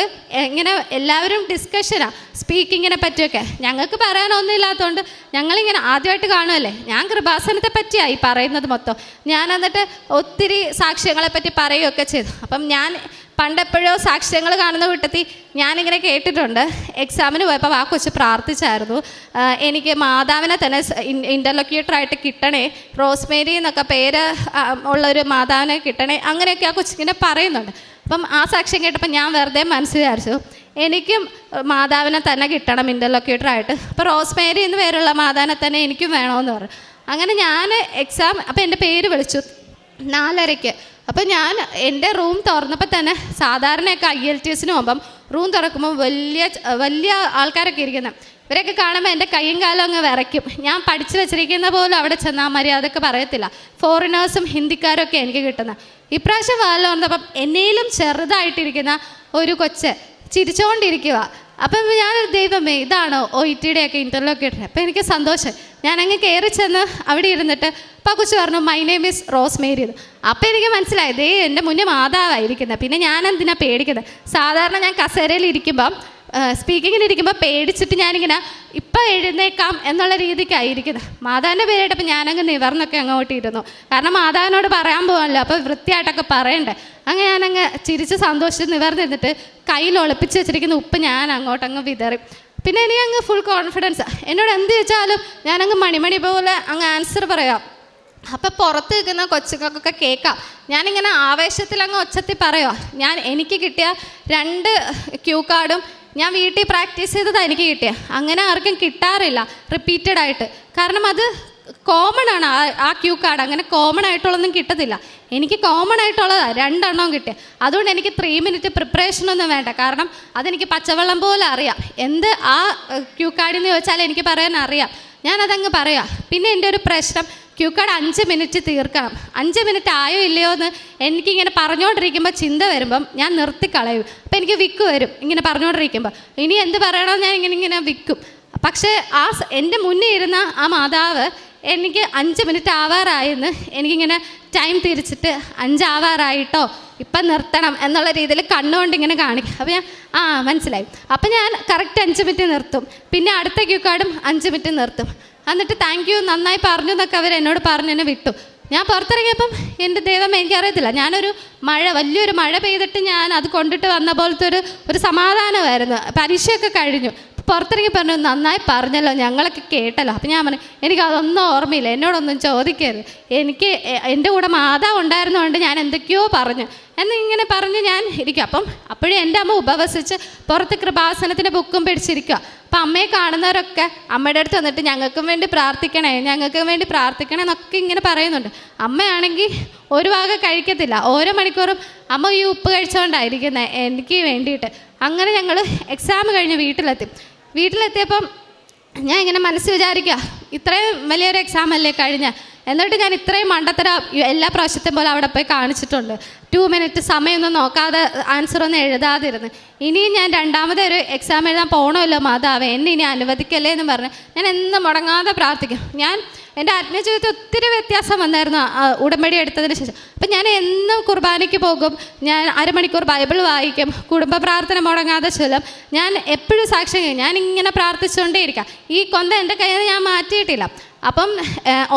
ഇങ്ങനെ എല്ലാവരും ഡിസ്കഷനാണ് സ്പീക്കിങ്ങിനെ പറ്റിയൊക്കെ. ഞങ്ങൾക്ക് പറയാനൊന്നും ഇല്ലാത്തതുകൊണ്ട് ഞങ്ങളിങ്ങനെ ആദ്യമായിട്ട് കാണുമല്ലേ, ഞാൻ കൃപാസനത്തെ പറ്റിയാണ് ഈ പറയുന്നത് മൊത്തം. ഞാൻ എന്നിട്ട് ഒത്തിരി സാക്ഷ്യങ്ങളെ പറ്റി പറയുകയൊക്കെ ചെയ്തു. അപ്പം ഞാൻ പണ്ടെപ്പോഴോ സാക്ഷ്യങ്ങൾ കാണുന്ന കൂട്ടത്തിൽ ഞാനിങ്ങനെ കേട്ടിട്ടുണ്ട്. എക്സാമിന് പോയപ്പോൾ ആ കൊച്ച് പ്രാർത്ഥിച്ചായിരുന്നു, എനിക്ക് മാതാവിനെ തന്നെ ഇൻ്റർലൊക്യൂട്ടറായിട്ട് കിട്ടണേ, റോസ്മേരി എന്നൊക്കെ പേര് ഉള്ളൊരു മാതാവിനെ കിട്ടണേ, അങ്ങനെയൊക്കെ ആ കൊച്ചിങ്ങനെ പറയുന്നുണ്ട്. അപ്പം ആ സാക്ഷ്യം കേട്ടപ്പോൾ ഞാൻ വെറുതെ മനസ്സ് വിചാരിച്ചു, എനിക്കും മാതാവിനെ തന്നെ കിട്ടണം ഇൻ്റർലൊക്യൂട്ടറായിട്ട്. അപ്പോൾ റോസ്മേരി എന്ന് പേരുള്ള മാതാവിനെ തന്നെ എനിക്കും വേണമെന്ന് പറഞ്ഞു. അങ്ങനെ ഞാൻ എക്സാം അപ്പോൾ എൻ്റെ പേര് വിളിച്ചു 4:30. അപ്പോൾ ഞാൻ എൻ്റെ റൂം തുറന്നപ്പോൾ തന്നെ സാധാരണയൊക്കെ IELTSന് പോകുമ്പം റൂം തുറക്കുമ്പോൾ വലിയ ആൾക്കാരൊക്കെ ഇരിക്കുന്നത്, ഇവരൊക്കെ കാണുമ്പോൾ എൻ്റെ കൈയും കാലം അങ്ങ് വിറയ്ക്കും. ഞാൻ പഠിച്ചു വെച്ചിരിക്കുന്ന പോലും അവിടെ ചെന്നാൽ മര്യാദയൊക്കെ പറയത്തില്ല. ഫോറിനേഴ്സും ഹിന്ദിക്കാരൊക്കെ എനിക്ക് കിട്ടുന്നത്. ഇപ്രാവശ്യം വാലിൽ വന്നപ്പം എന്നേലും ചെറുതായിട്ടിരിക്കുന്ന ഒരു കൊച്ച് ചിരിച്ചുകൊണ്ടിരിക്കുക. അപ്പം ഞാൻ ദൈവമേ ഇതാണോ OETയുടെയൊക്കെ ഇൻ്റർലൊക്യൂട്ടർ. അപ്പം എനിക്ക് സന്തോഷം. ഞാനങ്ങ് കയറി ചെന്ന് അവിടെ ഇരുന്നിട്ട് അപ്പോൾ കൊച്ചു പറഞ്ഞു മൈ നെയിം ഈസ് റോസ്മേരി എന്ന്. അപ്പോൾ എനിക്ക് മനസ്സിലായത് എൻ്റെ മുന്നേ മാതാവായിരിക്കുന്നത്. പിന്നെ ഞാൻ എന്തിനാ പേടിക്കുന്നത്. സാധാരണ ഞാൻ കസേരയിൽ ഇരിക്കുമ്പം സ്പീക്കിങ്ങിന് ഇരിക്കുമ്പോൾ പേടിച്ചിട്ട് ഞാനിങ്ങനെ ഇപ്പം എഴുന്നേക്കാം എന്നുള്ള രീതിക്കായിരിക്കുന്നത്. മാതാവിൻ്റെ പേരായിട്ടപ്പോൾ ഞാനങ്ങ് നിവർന്നൊക്കെ അങ്ങോട്ട് ഇരുന്നു. കാരണം മാതാവിനോട് പറയാൻ പോകാമല്ലോ, അപ്പോൾ വൃത്തിയായിട്ടൊക്കെ പറയണ്ടേ. അങ്ങനെ ഞാനങ്ങ് ചിരിച്ച് സന്തോഷിച്ച് നിവർന്നിരുന്നിട്ട് കയ്യിൽ ഒളിപ്പിച്ച് വെച്ചിരിക്കുന്ന ഉപ്പ് ഞാൻ അങ്ങോട്ടങ്ങ് വിതറി. പിന്നെ എനിക്ക് അങ്ങ് ഫുൾ കോൺഫിഡൻസ്. എന്നോട് എന്ത് ചോദിച്ചാലും ഞാനങ്ങ് മണിമണി പോലെ അങ്ങ് ആൻസർ പറയാം. അപ്പം പുറത്ത് നിൽക്കുന്ന കൊച്ചുങ്ങൾക്കൊക്കെ കേൾക്കാം. ഞാനിങ്ങനെ ആവേശത്തിൽ അങ്ങ് ഒച്ചത്തിൽ പറയുക. എനിക്ക് കിട്ടിയ 2 ക്യൂ കാർഡും ഞാൻ വീട്ടിൽ പ്രാക്ടീസ് ചെയ്തതാണ് എനിക്ക് കിട്ടിയ. അങ്ങനെ ആർക്കും കിട്ടാറില്ല റിപ്പീറ്റഡ് ആയിട്ട്. കാരണം അത് കോമൺ ആണ്. ആ ക്യൂ കാർഡ് അങ്ങനെ കോമൺ ആയിട്ടുള്ളതൊന്നും കിട്ടത്തില്ല. എനിക്ക് കോമൺ ആയിട്ടുള്ളതാണ് 2 എണ്ണവും കിട്ടിയ. അതുകൊണ്ട് എനിക്ക് 3 മിനിറ്റ് പ്രിപ്പറേഷനൊന്നും വേണ്ട. കാരണം അതെനിക്ക് പച്ചവെള്ളം പോലെ അറിയാം. എന്ത് ആ ക്യൂ കാർഡിന്ന് ചോദിച്ചാൽ എനിക്ക് പറയാൻ അറിയാം. ഞാനതങ്ങ് പറയാം. പിന്നെ എൻ്റെ ഒരു പ്രശ്നം, ക്യൂ കാർഡ് 5 മിനിറ്റ് തീർക്കണം. 5 മിനിറ്റ് ആയോ ഇല്ലയോ എന്ന് എനിക്കിങ്ങനെ പറഞ്ഞുകൊണ്ടിരിക്കുമ്പോൾ ചിന്ത വരുമ്പം ഞാൻ നിർത്തിക്കളയും. അപ്പം എനിക്ക് വിക്ക് വരും ഇങ്ങനെ പറഞ്ഞുകൊണ്ടിരിക്കുമ്പോൾ. ഇനി എന്ത് പറയണമെന്ന് ഞാൻ ഇങ്ങനെ വിൽക്കും. പക്ഷേ എൻ്റെ മുന്നേ ഇരുന്ന ആ മാതാവ് എനിക്ക് 5 മിനിറ്റ് ആവാറായെന്ന് എനിക്കിങ്ങനെ ടൈം തിരിച്ചിട്ട് 5 ആവാറായിട്ടോ ഇപ്പം നിർത്തണം എന്നുള്ള രീതിയിൽ കണ്ണുകൊണ്ട് ഇങ്ങനെ കാണിക്കും. അപ്പോൾ ഞാൻ മനസ്സിലായി. അപ്പം ഞാൻ കറക്റ്റ് 5 മിനിറ്റ് നിർത്തും. പിന്നെ അടുത്ത ക്യൂ കാർഡും 5 മിനിറ്റ് നിർത്തും. എന്നിട്ട് താങ്ക് യു നന്നായി പറഞ്ഞു എന്നൊക്കെ അവർ എന്നോട് പറഞ്ഞ് എന്നെ വിട്ടു. ഞാൻ പുറത്തിറങ്ങിയപ്പം എൻ്റെ ദൈവം എനിക്കറിയത്തില്ല, ഞാനൊരു വലിയൊരു മഴ പെയ്തിട്ട് ഞാൻ അത് കൊണ്ടിട്ട് വന്ന പോലത്തെ ഒരു സമാധാനമായിരുന്നു. പരീക്ഷയൊക്കെ കഴിഞ്ഞു. പുറത്തിറങ്ങി പറഞ്ഞു, നന്നായി പറഞ്ഞല്ലോ, ഞങ്ങളൊക്കെ കേട്ടല്ലോ. അപ്പം ഞാൻ പറഞ്ഞു, എനിക്കതൊന്നും ഓർമ്മയില്ല, എന്നോടൊന്നും ചോദിക്കരുത്, എനിക്ക് എൻ്റെ കൂടെ മാതാവ് ഉണ്ടായിരുന്നതുകൊണ്ട് ഞാൻ എന്തൊക്കെയോ പറഞ്ഞു എന്നിങ്ങനെ പറഞ്ഞ് ഞാൻ ഇരിക്കും. അപ്പോഴും എൻ്റെ അമ്മ ഉപവസിച്ച് പുറത്ത് കൃപാസനത്തിൻ്റെ ബുക്കും പിടിച്ചിരിക്കുക. അപ്പം അമ്മയെ കാണുന്നവരൊക്കെ അമ്മയുടെ അടുത്ത് വന്നിട്ട് ഞങ്ങൾക്കും വേണ്ടി പ്രാർത്ഥിക്കണേ എന്നൊക്കെ ഇങ്ങനെ പറയുന്നുണ്ട്. അമ്മയാണെങ്കിൽ ഒരു ഭാഗ കഴിക്കത്തില്ല, ഓരോ മണിക്കൂറും അമ്മ ഈ ഉപ്പ് കഴിച്ചുകൊണ്ടായിരിക്കുന്നത് എനിക്ക് വേണ്ടിയിട്ട്. അങ്ങനെ ഞങ്ങൾ എക്സാം കഴിഞ്ഞ് വീട്ടിലെത്തിയപ്പം ഞാൻ ഇങ്ങനെ മനസ്സ് വിചാരിക്കുക, ഇത്രയും വലിയൊരു എക്സാം അല്ലേ കഴിഞ്ഞ, എന്നിട്ട് ഞാൻ ഇത്രയും മണ്ടത്തര എല്ലാ പ്രാവശ്യത്തെയും പോലെ അവിടെ പോയി കാണിച്ചിട്ടുണ്ട്. 2 മിനിറ്റ് സമയമൊന്നും നോക്കാതെ ആൻസറൊന്നും എഴുതാതിരുന്ന്. ഇനിയും ഞാൻ രണ്ടാമതൊരു എക്സാം എഴുതാൻ പോകണമല്ലോ മാതാവേ, എന്നെ ഇനി അനുവദിക്കല്ലേ എന്ന് പറഞ്ഞ് ഞാൻ എന്നും മുടങ്ങാതെ പ്രാർത്ഥിക്കും. എൻ്റെ ആത്മീയജീവിതത്തിൽ ഒത്തിരി വ്യത്യാസം വന്നായിരുന്നു ഉടമ്പടി എടുത്തതിന് ശേഷം. അപ്പം ഞാൻ എന്നും കുർബാനയ്ക്ക് പോകും, ഞാൻ അരമണിക്കൂർ ബൈബിൾ വായിക്കും, കുടുംബ പ്രാർത്ഥന മുടങ്ങാതെ ചൊല്ലും. ഞാൻ എപ്പോഴും സാക്ഷ്യം കഴിയും, ഞാൻ ഇങ്ങനെ പ്രാർത്ഥിച്ചുകൊണ്ടേ ഇരിക്കാം. ഈ കൊന്ത എൻ്റെ കയ്യിൽ നിന്ന് ഞാൻ മാറ്റിയിട്ടില്ല. അപ്പം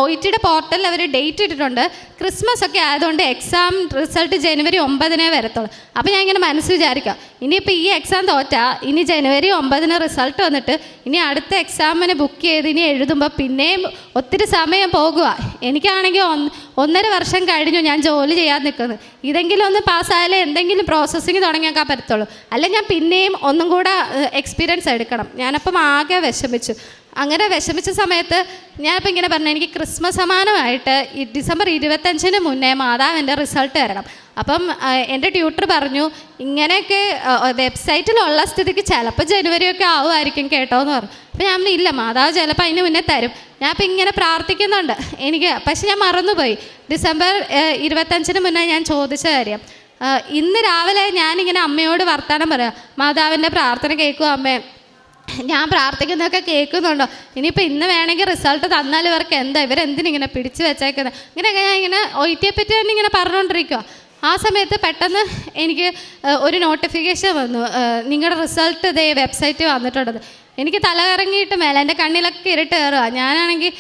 OETയുടെ പോർട്ടലിൽ അവർ ഡേറ്റ് ഇട്ടിട്ടുണ്ട്. ക്രിസ്മസ് ഒക്കെ ആയതുകൊണ്ട് എക്സാം റിസൾട്ട് ജനുവരി 9 വരത്തുള്ളൂ. അപ്പോൾ ഞാൻ ഇങ്ങനെ മനസ്സ് വിചാരിക്കാം, ഇനിയിപ്പോൾ ഈ എക്സാം തോറ്റാൽ ഇനി ജനുവരി 9 റിസൾട്ട് വന്നിട്ട് ഇനി അടുത്ത എക്സാമിന് ബുക്ക് ചെയ്ത് ഇനി എഴുതുമ്പോൾ പിന്നെയും ഒത്തിരി സമയം പോകുക. എനിക്കാണെങ്കിൽ 1.5 വർഷം കഴിഞ്ഞു ഞാൻ ജോലി ചെയ്യാൻ നിൽക്കുന്നത്. ഇതെങ്കിലും ഒന്ന് പാസ്സായാലേ എന്തെങ്കിലും പ്രോസസ്സിങ് തുടങ്ങിയേക്കാൻ പറ്റത്തുള്ളൂ, അല്ലെങ്കിൽ ഞാൻ പിന്നെയും ഒന്നും കൂടെ എക്സ്പീരിയൻസ് എടുക്കണം. ഞാനപ്പം ആകെ വിഷമിച്ചു. അങ്ങനെ വിഷമിച്ച സമയത്ത് ഞാനിപ്പോൾ ഇങ്ങനെ പറഞ്ഞു, എനിക്ക് ക്രിസ്മസ് സമാനമായിട്ട് ഈ ഡിസംബർ 25 മുന്നേ മാതാവിൻ്റെ റിസൾട്ട് തരണം. അപ്പം എൻ്റെ ട്യൂട്ടർ പറഞ്ഞു, ഇങ്ങനെയൊക്കെ വെബ്സൈറ്റിലുള്ള സ്ഥിതിക്ക് ചിലപ്പോൾ ജനുവരിയൊക്കെ ആവുമായിരിക്കും കേട്ടോ എന്ന് പറഞ്ഞു. അപ്പോൾ ഞാൻ ഇല്ല, മാതാവ് ചിലപ്പോൾ അതിന് മുന്നേ തരും. ഞാൻ ഇപ്പം ഇങ്ങനെ പ്രാർത്ഥിക്കുന്നുണ്ട് പക്ഷെ ഞാൻ മറന്നുപോയി. ഡിസംബർ 25 മുന്നേ ഞാൻ ചോദിച്ച കാര്യം. ഇന്ന് രാവിലെ ഞാനിങ്ങനെ അമ്മയോട് വർത്താനം പറയാം, മാതാവിൻ്റെ പ്രാർത്ഥന കേൾക്കും അമ്മേ, ഞാൻ പ്രാർത്ഥിക്കുന്നതൊക്കെ കേൾക്കുന്നുണ്ടോ, ഇനിയിപ്പോൾ ഇന്ന് വേണമെങ്കിൽ റിസൾട്ട് തന്നാൽ ഇവർക്ക് എന്താ, ഇവരെന്തിനിങ്ങനെ പിടിച്ചു വെച്ചേക്കുന്നത്, ഇങ്ങനെയൊക്കെ ഞാൻ ഇങ്ങനെ OETയെ പറ്റി തന്നെ ഇങ്ങനെ പറഞ്ഞുകൊണ്ടിരിക്കുക. ആ സമയത്ത് പെട്ടെന്ന് എനിക്ക് ഒരു നോട്ടിഫിക്കേഷൻ വന്നു, നിങ്ങളുടെ റിസൾട്ട് ഇതേ വെബ്സൈറ്റിൽ വന്നിട്ടുള്ളത്. എനിക്ക് തലകറങ്ങിയിട്ട് മേലെ, എൻ്റെ കണ്ണിലൊക്കെ ഇരുട്ട് കയറുക. ഞാനാണെങ്കിൽ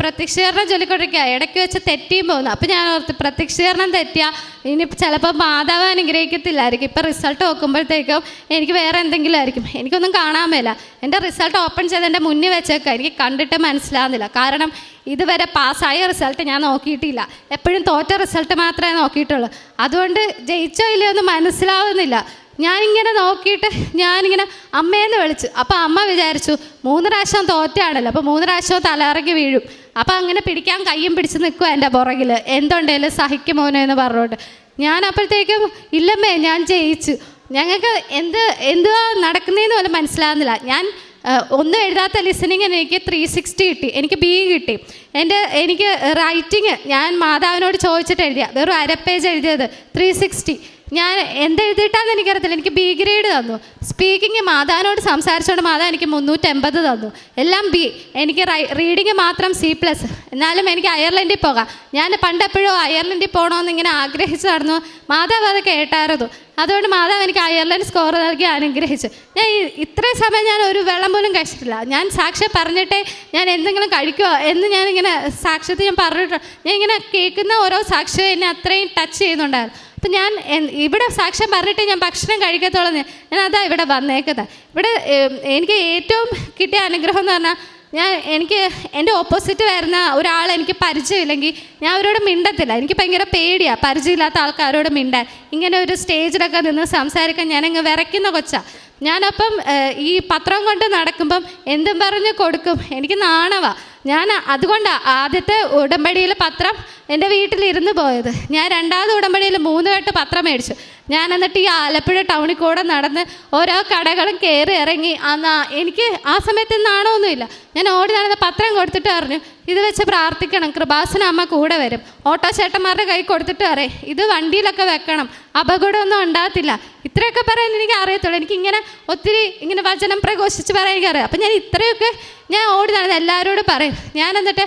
പ്രത്യക്ഷീകരണം ചൊല്ലിക്കൊണ്ടിരിക്കുക, ഇടയ്ക്ക് വെച്ച് തെറ്റിയും പോകുന്നു. അപ്പോൾ ഞാൻ ഓർത്ത്, പ്രത്യക്ഷീകരണം തെറ്റിയാൽ ഇനി ചിലപ്പോൾ മാതാവ് അനുഗ്രഹിക്കത്തില്ലായിരിക്കും, ഇപ്പം റിസൾട്ട് നോക്കുമ്പോഴത്തേക്കും എനിക്ക് വേറെ എന്തെങ്കിലും ആയിരിക്കും, എനിക്കൊന്നും കാണാൻ മേല. എൻ്റെ റിസൾട്ട് ഓപ്പൺ ചെയ്ത് എൻ്റെ മുന്നിൽ വെച്ചേക്കാം, എനിക്ക് കണ്ടിട്ട് മനസ്സിലാകുന്നില്ല. കാരണം ഇതുവരെ പാസ്സായ റിസൾട്ട് ഞാൻ നോക്കിയിട്ടില്ല, എപ്പോഴും തോറ്റ റിസൾട്ട് മാത്രമേ നോക്കിയിട്ടുള്ളൂ. അതുകൊണ്ട് ജയിച്ചോ ഇല്ലയോ ഒന്നും മനസ്സിലാവുന്നില്ല. ഞാനിങ്ങനെ നോക്കിയിട്ട് ഞാനിങ്ങനെ അമ്മയെന്ന് വിളിച്ചു. അപ്പോൾ അമ്മ വിചാരിച്ചു 3 പ്രാവശ്യം തോറ്റാണല്ലോ, അപ്പോൾ 3 പ്രാവശ്യം തലയിറങ്ങി വീഴും. അപ്പോൾ അങ്ങനെ പിടിക്കാൻ കയ്യും പിടിച്ച് നിൽക്കുക എൻ്റെ പുറകിൽ, എന്തുണ്ടെങ്കിലും സഹിക്കുമോനോ എന്ന് പറഞ്ഞുകൊണ്ട്. ഞാൻ അപ്പോഴത്തേക്കും ഇല്ലമ്മേ ഞാൻ ജയിച്ചു. ഞങ്ങൾക്ക് എന്തുവാ നടക്കുന്നതെന്ന് പോലും മനസ്സിലാകുന്നില്ല. ഞാൻ ഒന്നും എഴുതാത്ത ലിസണിങ്ങിന് എനിക്ക് 360 കിട്ടി, എനിക്ക് B കിട്ടി. എനിക്ക് റൈറ്റിങ് ഞാൻ മാതാവിനോട് ചോദിച്ചിട്ട് എഴുതിയ, വെറും 1/2 പേജ് എഴുതിയത് 360. ഞാൻ എന്തെഴുതിയിട്ടാന്ന് എനിക്കറിയത്തില്ല, എനിക്ക് B ഗ്രേഡ് തന്നു. സ്പീക്കിങ് മാതാവിനോട് സംസാരിച്ചുകൊണ്ട് മാതാവ് എനിക്ക് 380 തന്നു, എല്ലാം B. എനിക്ക് റീഡിങ് മാത്രം C+. എന്നാലും എനിക്ക് അയർലൻഡിൽ പോകാം. ഞാൻ പണ്ടെപ്പോഴും അയർലൻഡിൽ പോകണമെന്ന് ഇങ്ങനെ ആഗ്രഹിച്ചു നടന്നു. മാതാവ് അത് കേട്ടായിരുന്നു. അതുകൊണ്ട് മാതാവ് എനിക്ക് അയർലൻഡ് സ്കോർ നൽകി അനുഗ്രഹിച്ചു. ഞാൻ ഇത്രയും സമയം ഞാൻ ഒരു വെള്ളം പോലും കഴിച്ചിട്ടില്ല. ഞാൻ സാക്ഷ്യം പറഞ്ഞിട്ടേ ഞാൻ എന്തെങ്കിലും കഴിക്കുമോ എന്ന് ഞാനിങ്ങനെ സാക്ഷ്യത്തിൽ ഞാൻ പറഞ്ഞിട്ട്, ഞാൻ ഇങ്ങനെ കേൾക്കുന്ന ഓരോ സാക്ഷ്യം എന്നെ അത്രയും ടച്ച് ചെയ്യുന്നുണ്ടായിരുന്നു. അപ്പം ഞാൻ ഇവിടെ സാക്ഷ്യം പറഞ്ഞിട്ട് ഞാൻ ഭക്ഷണം കഴിക്കത്തോളം ഞാൻ അതാ ഇവിടെ വന്നേക്കുന്നത്. ഇവിടെ എനിക്ക് ഏറ്റവും കിട്ടിയ അനുഗ്രഹം എന്ന് പറഞ്ഞാൽ, എനിക്ക് എൻ്റെ ഓപ്പോസിറ്റ് വരുന്ന ഒരാൾ എനിക്ക് പരിചയമില്ലെങ്കിൽ ഞാൻ അവരോട് മിണ്ടത്തില്ല. എനിക്ക് ഭയങ്കര പേടിയാണ് പരിചയമില്ലാത്ത ആൾക്കാരോട് മിണ്ടാൻ. ഇങ്ങനെ ഒരു സ്റ്റേജിലൊക്കെ നിന്ന് സംസാരിക്കാൻ ഞാനങ്ങ് വിറയ്ക്കുന്ന കൊച്ചാണ്. ഞാനപ്പം ഈ പത്രം കൊണ്ട് നടക്കുമ്പം എന്തും പറഞ്ഞ് കൊടുക്കും, എനിക്ക് നാണവാ. ഞാൻ അതുകൊണ്ടാണ് ആദ്യത്തെ ഉടമ്പടിയിൽ പത്രം എൻ്റെ വീട്ടിലിരുന്ന് പോയത്. ഞാൻ രണ്ടാമത് ഉടമ്പടിയിൽ 3 കെട്ട് പത്രം മേടിച്ചു. ഞാൻ എന്നിട്ട് ഈ ആലപ്പുഴ ടൗണിൽ കൂടെ നടന്ന് ഓരോ കടകളും കയറി ഇറങ്ങി. എനിക്ക് ആ സമയത്ത് നാണമൊന്നുമില്ല. ഞാൻ ഓടി നടന്ന് പത്രം കൊടുത്തിട്ട് പറഞ്ഞു, ഇത് വെച്ച് പ്രാർത്ഥിക്കണം, കൃപാസന അമ്മ കൂടെ വരും. ഓട്ടോ ചേട്ടന്മാരുടെ കൈ കൊടുത്തിട്ട് പറയും, ഇത് വണ്ടിയിലൊക്കെ വെക്കണം, അപകടമൊന്നും ഉണ്ടാകത്തില്ല. ഇത്രയൊക്കെ പറയാൻ എനിക്ക് അറിയത്തുള്ളൂ. എനിക്കിങ്ങനെ ഒത്തിരി ഇങ്ങനെ വചനം പ്രഘോഷിച്ച് പറയാൻ എനിക്കറിയാം. അപ്പം ഞാൻ ഇത്രയൊക്കെ ഞാൻ ഓടി നടന്ന് എല്ലാവരോടും പറയും. ഞാൻ എന്നിട്ട്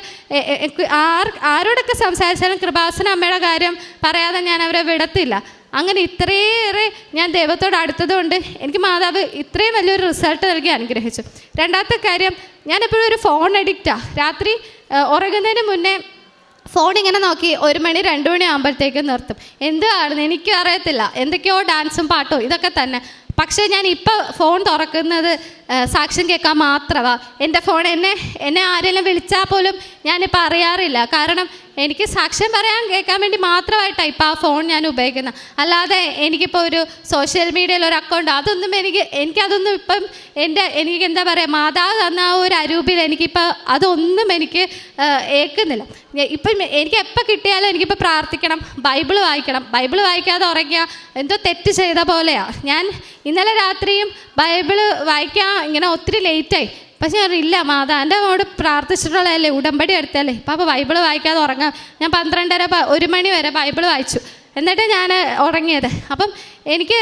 ആരോടൊക്കെ സംസാരിച്ചാലും കൃപാസന അമ്മയുടെ കാര്യം പറയാതെ ഞാൻ അവരെ വിടത്തില്ല. അങ്ങനെ ഇത്രയേറെ ഞാൻ ദൈവത്തോട് അടുത്തതുകൊണ്ട് എനിക്ക് മാതാവ് ഇത്രയും വലിയൊരു റിസൾട്ട് നൽകി അനുഗ്രഹിച്ചു. രണ്ടാമത്തെ കാര്യം, ഞാനെപ്പോഴും ഒരു ഫോൺ അഡിക്റ്റാണ്. രാത്രി ഉറങ്ങുന്നതിന് മുന്നേ ഫോൺ ഇങ്ങനെ നോക്കി 1 മണി 2 മണി ആകുമ്പോഴത്തേക്കും നിർത്തും. എന്താണ് എനിക്കും അറിയത്തില്ല, എന്തൊക്കെയോ ഡാൻസും പാട്ടും ഇതൊക്കെ തന്നെ. പക്ഷേ ഞാൻ ഇപ്പോൾ ഫോൺ തുറക്കുന്നത് സാക്ഷ്യം കേൾക്കാൻ മാത്രമാണ്. എൻ്റെ ഫോൺ എന്നെ ആരെങ്കിലും വിളിച്ചാൽ പോലും ഞാനിപ്പോൾ അറിയാറില്ല. കാരണം എനിക്ക് സാക്ഷ്യം പറയാൻ കേൾക്കാൻ വേണ്ടി മാത്രമായിട്ടാണ് ഇപ്പോൾ ആ ഫോൺ ഞാൻ ഉപയോഗിക്കുന്നത്. അല്ലാതെ എനിക്കിപ്പോൾ ഒരു സോഷ്യൽ മീഡിയയിൽ ഒരു അക്കൗണ്ട് അതൊന്നും എനിക്കതൊന്നും ഇപ്പം എനിക്ക് എന്താ പറയുക, മാതാവ് തന്ന ആ ഒരു അരൂപിൽ എനിക്കിപ്പോൾ അതൊന്നും എനിക്ക് ഏൽക്കുന്നില്ല. ഇപ്പം എനിക്ക് എപ്പോൾ കിട്ടിയാലും എനിക്കിപ്പോൾ പ്രാർത്ഥിക്കണം, ബൈബിൾ വായിക്കണം. ബൈബിൾ വായിക്കാതെ ഉറങ്ങിയാൽ എന്തോ തെറ്റ് ചെയ്ത പോലെയാണ്. ഞാൻ ഇന്നലെ രാത്രിയും ബൈബിൾ വായിക്കാൻ ഇങ്ങനെ ഒത്തിരി ലേറ്റായി. പക്ഷെ ഞാൻ ഇല്ല, മാതാവിൻ്റെ മോട് പ്രാർത്ഥിച്ചിട്ടുള്ളതല്ലേ, ഉടമ്പടി എടുത്തല്ലേ, അപ്പോൾ ബൈബിൾ വായിക്കാതെ ഉറങ്ങാം. ഞാൻ 12:30 1 മണി വരെ ബൈബിൾ വായിച്ചു, എന്നിട്ട് ഞാൻ ഉറങ്ങിയത്. അപ്പം എനിക്ക്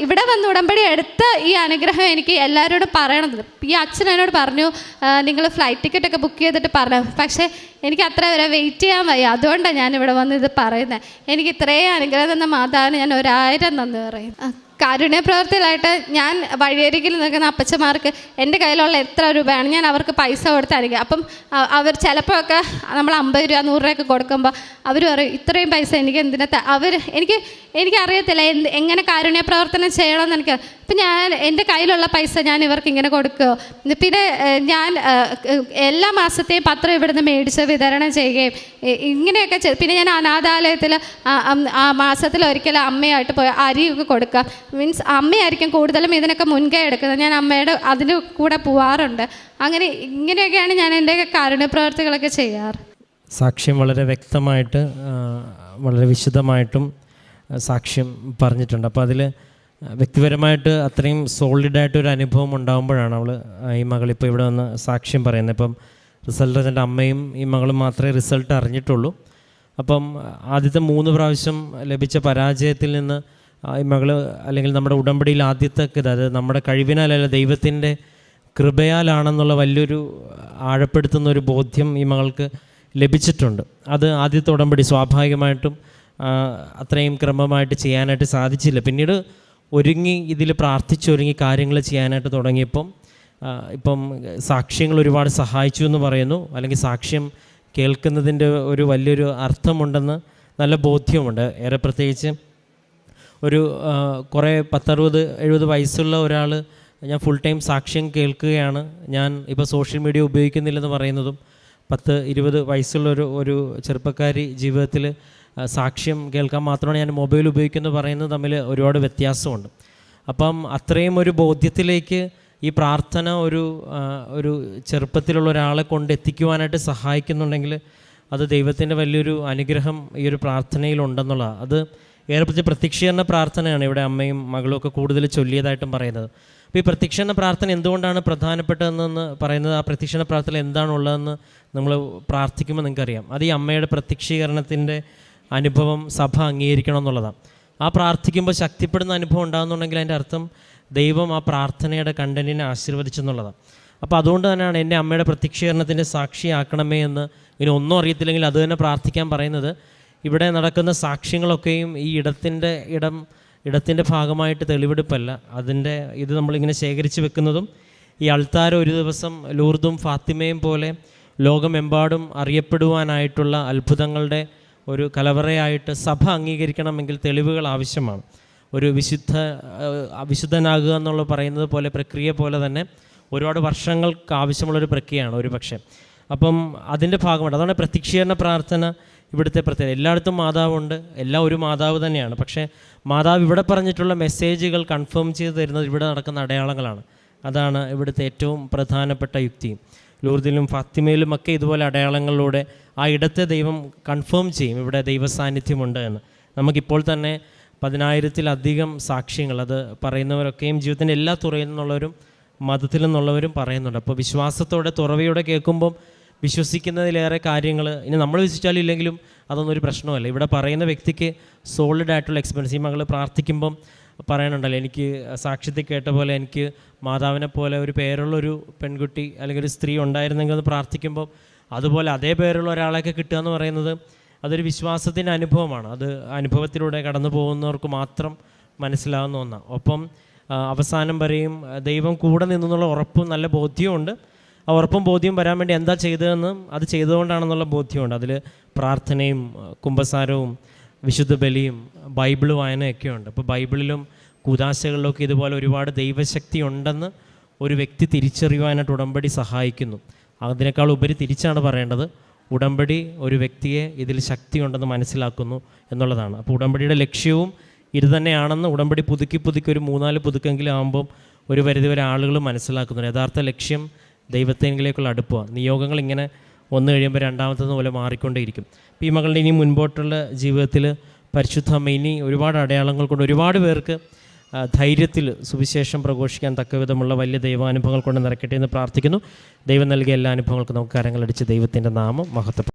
ഇവിടെ വന്ന് ഉടമ്പടി എടുത്ത ഈ അനുഗ്രഹം എനിക്ക് എല്ലാവരോടും പറയണത്. ഈ അച്ഛൻ എന്നോട് പറഞ്ഞു, നിങ്ങൾ ഫ്ലൈറ്റ് ടിക്കറ്റൊക്കെ ബുക്ക് ചെയ്തിട്ട് പറഞ്ഞു. പക്ഷേ എനിക്ക് അത്ര വരെ വെയിറ്റ് ചെയ്യാൻ വയ്യ. അതുകൊണ്ടാണ് ഞാനിവിടെ വന്ന് ഇത് പറയുന്നത്. എനിക്ക് ഇത്രയും അനുഗ്രഹം തന്ന മാതാവിന് ഞാൻ 1000 നന്ദി പറയും. കാരുണ്യ പ്രവൃത്തിയിലായിട്ട് ഞാൻ വഴിയരികിൽ നിൽക്കുന്ന അപ്പച്ചമാർക്ക് എൻ്റെ കയ്യിലുള്ള എത്ര രൂപയാണ് ഞാൻ അവർക്ക് പൈസ കൊടുത്തായിരിക്കും. അപ്പം അവർ ചിലപ്പോഴൊക്കെ നമ്മൾ 50 രൂപ 100 രൂപയൊക്കെ കൊടുക്കുമ്പോൾ അവർ പറയും, ഇത്രയും പൈസ എനിക്ക് എന്തിനാ എനിക്കറിയത്തില്ല എങ്ങനെ കാരുണ്യ പ്രവർത്തനം ചെയ്യണമെന്ന് എനിക്ക്. ഇപ്പം ഞാൻ എൻ്റെ കയ്യിലുള്ള പൈസ ഞാൻ ഇവർക്ക് ഇങ്ങനെ കൊടുക്കുകയോ, പിന്നെ ഞാൻ എല്ലാ മാസത്തെയും പത്രം ഇവിടുന്ന് മേടിച്ച് വിതരണം ചെയ്യുകയും ഇങ്ങനെയൊക്കെ പിന്നെ ഞാൻ അനാഥാലയത്തിൽ ആ മാസത്തിൽ ഒരിക്കലും അമ്മയായിട്ട് പോയി അരിയൊക്കെ കൊടുക്കുക. മീൻസ് അമ്മയായിരിക്കും കൂടുതലും ഇതിനൊക്കെ മുൻകൈ എടുക്കുന്നത്. ഞാൻ അമ്മയുടെ അതിന് കൂടെ പോവാറുണ്ട്. ഇങ്ങനെയൊക്കെയാണ് ഞാൻ എൻ്റെ കാരുണ്യ പ്രവർത്തികളൊക്കെ ചെയ്യാറ്. സാക്ഷ്യം വളരെ വ്യക്തമായിട്ട് വളരെ വിശദമായിട്ടും സാക്ഷ്യം പറഞ്ഞിട്ടുണ്ട്. അപ്പോൾ അതിൽ വ്യക്തിപരമായിട്ട് അത്രയും സോളിഡായിട്ടൊരു അനുഭവം ഉണ്ടാകുമ്പോഴാണ് ഈ മകളിപ്പോൾ ഇവിടെ വന്ന് സാക്ഷ്യം പറയുന്നത്. ഇപ്പം റിസൾട്ട് എൻ്റെ അമ്മയും ഈ മകളും മാത്രമേ റിസൾട്ട് അറിഞ്ഞിട്ടുള്ളൂ. അപ്പം ആദ്യത്തെ 3 പ്രാവശ്യം ലഭിച്ച പരാജയത്തിൽ നിന്ന് ഈ മകള് അല്ലെങ്കിൽ നമ്മുടെ ഉടമ്പടിയിൽ ആദ്യത്തെ അത് നമ്മുടെ കഴിവിനാലല്ല ദൈവത്തിൻ്റെ കൃപയാലാണെന്നുള്ള വലിയൊരു ആഴപ്പെടുത്തുന്ന ഒരു ബോധ്യം ഈ മകൾക്ക് ലഭിച്ചിട്ടുണ്ട്. അത് ആദ്യത്തെ ഉടമ്പടി സ്വാഭാവികമായിട്ടും അത്രയും ക്രമമായിട്ട് ചെയ്യാനായിട്ട് സാധിച്ചില്ല. പിന്നീട് ഇതിൽ പ്രാർത്ഥിച്ചൊരുങ്ങി കാര്യങ്ങൾ ചെയ്യാനായിട്ട് തുടങ്ങിയപ്പം ഇപ്പം സാക്ഷ്യങ്ങൾ ഒരുപാട് സഹായിച്ചു എന്ന് പറയുന്നു. അല്ലെങ്കിൽ സാക്ഷ്യം കേൾക്കുന്നതിൻ്റെ ഒരു വലിയൊരു അർത്ഥമുണ്ടെന്ന് നല്ല ബോധ്യമുണ്ട്. ഏറെ പ്രത്യേകിച്ച് ഒരു കുറേ 10-60-70 വയസ്സുള്ള ഒരാൾ ഞാൻ ഫുൾ ടൈം സാക്ഷ്യം കേൾക്കുകയാണ്, ഞാൻ ഇപ്പോൾ സോഷ്യൽ മീഡിയ ഉപയോഗിക്കുന്നില്ലെന്ന് പറയുന്നതും 10-20 വയസ്സുള്ള ഒരു ചെറുപ്പക്കാരി ജീവിതത്തിൽ സാക്ഷ്യം കേൾക്കാൻ മാത്രമാണ് ഞാൻ മൊബൈൽ ഉപയോഗിക്കുന്നത് പറയുന്നത് തമ്മിൽ ഒരുപാട് വ്യത്യാസമുണ്ട്. അപ്പം അത്രയും ഒരു ബോധ്യത്തിലേക്ക് ഈ പ്രാർത്ഥന ഒരു ചെറുപ്പത്തിലുള്ള ഒരാളെ കൊണ്ട് എത്തിക്കുവാനായിട്ട് സഹായിക്കുന്നുണ്ടെങ്കിൽ അത് ദൈവത്തിൻ്റെ വലിയൊരു അനുഗ്രഹം ഈ ഒരു പ്രാർത്ഥനയിലുണ്ടെന്നുള്ളതാണ്. അത് ഏറെ പ്രത്യക്ഷീകരണ പ്രാർത്ഥനയാണ് ഇവിടെ അമ്മയും മകളും ഒക്കെ കൂടുതൽ ചൊല്ലിയതായിട്ടും പറയുന്നത്. അപ്പോൾ ഈ പ്രത്യക്ഷീകരണ പ്രാർത്ഥന എന്തുകൊണ്ടാണ് പ്രധാനപ്പെട്ടതെന്ന് പറയുന്നത്, ആ പ്രത്യക്ഷീകരണ പ്രാർത്ഥന എന്താണുള്ളതെന്ന് നമ്മൾ പ്രാർത്ഥിക്കുമ്പോൾ നിങ്ങൾക്കറിയാം. അത് ഈ അമ്മയുടെ പ്രത്യക്ഷീകരണത്തിൻ്റെ അനുഭവം സഭ അംഗീകരിക്കണം എന്നുള്ളതാണ്. ആ പ്രാർത്ഥിക്കുമ്പോൾ ശക്തിപ്പെടുന്ന അനുഭവം ഉണ്ടാകുന്നുണ്ടെങ്കിൽ അതിൻ്റെ അർത്ഥം ദൈവം ആ പ്രാർത്ഥനയുടെ കണ്ടന്റിനെ ആശീർവദിച്ചെന്നുള്ളതാണ്. അപ്പോൾ അതുകൊണ്ട് തന്നെയാണ് എൻ്റെ അമ്മയുടെ പ്രത്യക്ഷീകരണത്തിൻ്റെ സാക്ഷിയാക്കണമേ എന്ന് ഇനി ഒന്നും അറിയത്തില്ലെങ്കിൽ അത് തന്നെ പ്രാർത്ഥിക്കാൻ പറയുന്നത്. ഇവിടെ നടക്കുന്ന സാക്ഷ്യങ്ങളൊക്കെയും ഈ ഇടത്തിൻ്റെ ഭാഗമായിട്ട് തെളിവെടുപ്പല്ല. ഇത് നമ്മളിങ്ങനെ ശേഖരിച്ച് വെക്കുന്നതും ഈ അൾത്താര ഒരു ദിവസം ലൂർദും ഫാത്തിമയും പോലെ ലോകമെമ്പാടും അറിയപ്പെടുവാനായിട്ടുള്ള അത്ഭുതങ്ങളുടെ ഒരു കലവറയായിട്ട് സഭ അംഗീകരിക്കണമെങ്കിൽ തെളിവുകൾ ആവശ്യമാണ്. ഒരു വിശുദ്ധനാകുക എന്നുള്ള പറയുന്നത് പോലെ പ്രക്രിയ പോലെ തന്നെ ഒരുപാട് വർഷങ്ങൾക്ക് ആവശ്യമുള്ളൊരു പ്രക്രിയയാണ് ഒരു പക്ഷേ. അപ്പം അതിൻ്റെ ഭാഗമായിട്ട് അതാണ് പ്രത്യക്ഷീകരണ പ്രാർത്ഥന ഇവിടുത്തെ പ്രത്യേകത. എല്ലായിടത്തും മാതാവുണ്ട്, എല്ലാം ഒരു മാതാവ് തന്നെയാണ്. പക്ഷേ മാതാവ് ഇവിടെ പറഞ്ഞിട്ടുള്ള മെസ്സേജുകൾ കൺഫേം ചെയ്ത് തരുന്നത് ഇവിടെ നടക്കുന്ന അടയാളങ്ങളാണ്. അതാണ് ഇവിടുത്തെ ഏറ്റവും പ്രധാനപ്പെട്ട യുക്തിയും. ലൂർദിലും ഫാത്തിമയിലും ഒക്കെ ഇതുപോലെ അടയാളങ്ങളിലൂടെ ആ ഇടത്തെ ദൈവം കൺഫേം ചെയ്യും ഇവിടെ ദൈവസാന്നിധ്യമുണ്ട് എന്ന്. നമുക്കിപ്പോൾ തന്നെ 10,000-ലധികം സാക്ഷ്യങ്ങൾ അത് പറയുന്നവരൊക്കെയും ജീവിതത്തിൻ്റെ എല്ലാ തുറയിൽ നിന്നുള്ളവരും മതത്തിൽ നിന്നുള്ളവരും പറയുന്നുണ്ട്. അപ്പോൾ വിശ്വാസത്തോടെ തുറവയോടെ കേൾക്കുമ്പം വിശ്വസിക്കുന്നതിലേറെ കാര്യങ്ങൾ ഇനി നമ്മൾ വിശ്വസിച്ചാലും ഇല്ലെങ്കിലും അതൊന്നും ഒരു പ്രശ്നമല്ല. ഇവിടെ പറയുന്ന വ്യക്തിക്ക് സോളിഡായിട്ടുള്ള എക്സ്പീരിയൻസ്. ഈ മകൾ പ്രാർത്ഥിക്കുമ്പം പറയാനുണ്ടല്ലോ, എനിക്ക് സാക്ഷ്യത്തിൽ കേട്ട പോലെ എനിക്ക് മാതാവിനെ പോലെ ഒരു പേരുള്ളൊരു പെൺകുട്ടി അല്ലെങ്കിൽ ഒരു സ്ത്രീ ഉണ്ടായിരുന്നെങ്കിൽ അത് പ്രാർത്ഥിക്കുമ്പം അതുപോലെ അതേ പേരുള്ള ഒരാളെയൊക്കെ കിട്ടുക എന്ന് പറയുന്നത് അതൊരു വിശ്വാസത്തിൻ്റെ അനുഭവമാണ്. അത് അനുഭവത്തിലൂടെ കടന്നു പോകുന്നവർക്ക് മാത്രം മനസ്സിലാവുന്ന ഒന്നാണ്. ഒപ്പം അവസാനം വരെയും ദൈവം കൂടെ നിന്നുള്ള ഉറപ്പും നല്ല ബോധ്യമുണ്ട്. ആ ഉറപ്പും ബോധ്യവും വരാൻ വേണ്ടി എന്താ ചെയ്തതെന്ന് അത് ചെയ്തുകൊണ്ടാണെന്നുള്ള ബോധ്യമുണ്ട്. അതിൽ പ്രാർത്ഥനയും കുമ്പസാരവും വിശുദ്ധ ബലിയും ബൈബിൾ വായനയൊക്കെ ഉണ്ട്. അപ്പോൾ ബൈബിളിലും കൂദാശകളിലൊക്കെ ഇതുപോലെ ഒരുപാട് ദൈവശക്തി ഉണ്ടെന്ന് ഒരു വ്യക്തി തിരിച്ചറിയുവാനായിട്ട് ഉടമ്പടി സഹായിക്കുന്നു. അതിനേക്കാൾ ഉപരി തിരിച്ചാണ് പറയേണ്ടത്, ഉടമ്പടി ഒരു വ്യക്തിയെ ഇതിൽ ശക്തിയുണ്ടെന്ന് മനസ്സിലാക്കുന്നു എന്നുള്ളതാണ്. അപ്പോൾ ഉടമ്പടിയുടെ ലക്ഷ്യവും ഇത് തന്നെയാണെന്ന് ഉടമ്പടി പുതുക്കി ഒരു 3-4 പുതുക്കെങ്കിലും ആകുമ്പം ഒരു പരിധിവരെ ആളുകൾ മനസ്സിലാക്കുന്നു. യഥാർത്ഥ ലക്ഷ്യം ദൈവത്തെങ്കിലേക്കുള്ള അടുപ്പമാണ്. നിയോഗങ്ങൾ ഇങ്ങനെ ഒന്ന് കഴിയുമ്പോൾ രണ്ടാമത്തേത് പോലെ മാറിക്കൊണ്ടേയിരിക്കും. അപ്പോൾ ഈ മകളുടെ ഇനി മുൻപോട്ടുള്ള ജീവിതത്തിൽ പരിശുദ്ധ അമ്മ ഇനി ഒരുപാട് അടയാളങ്ങൾ കൊണ്ട് ഒരുപാട് പേർക്ക് ധൈര്യത്തിൽ സുവിശേഷം പ്രഘോഷിക്കാൻ തക്കവിധമുള്ള വലിയ ദൈവാനുഭവങ്ങൾ കൊണ്ട് നിറയ്ക്കട്ടെ എന്ന് പ്രാർത്ഥിക്കുന്നു. ദൈവം നൽകിയ എല്ലാ അനുഭവങ്ങൾക്കും നമുക്ക് കരങ്ങളടിച്ച് ദൈവത്തിൻ്റെ നാമം മഹത്വപ്പെടുത്തും.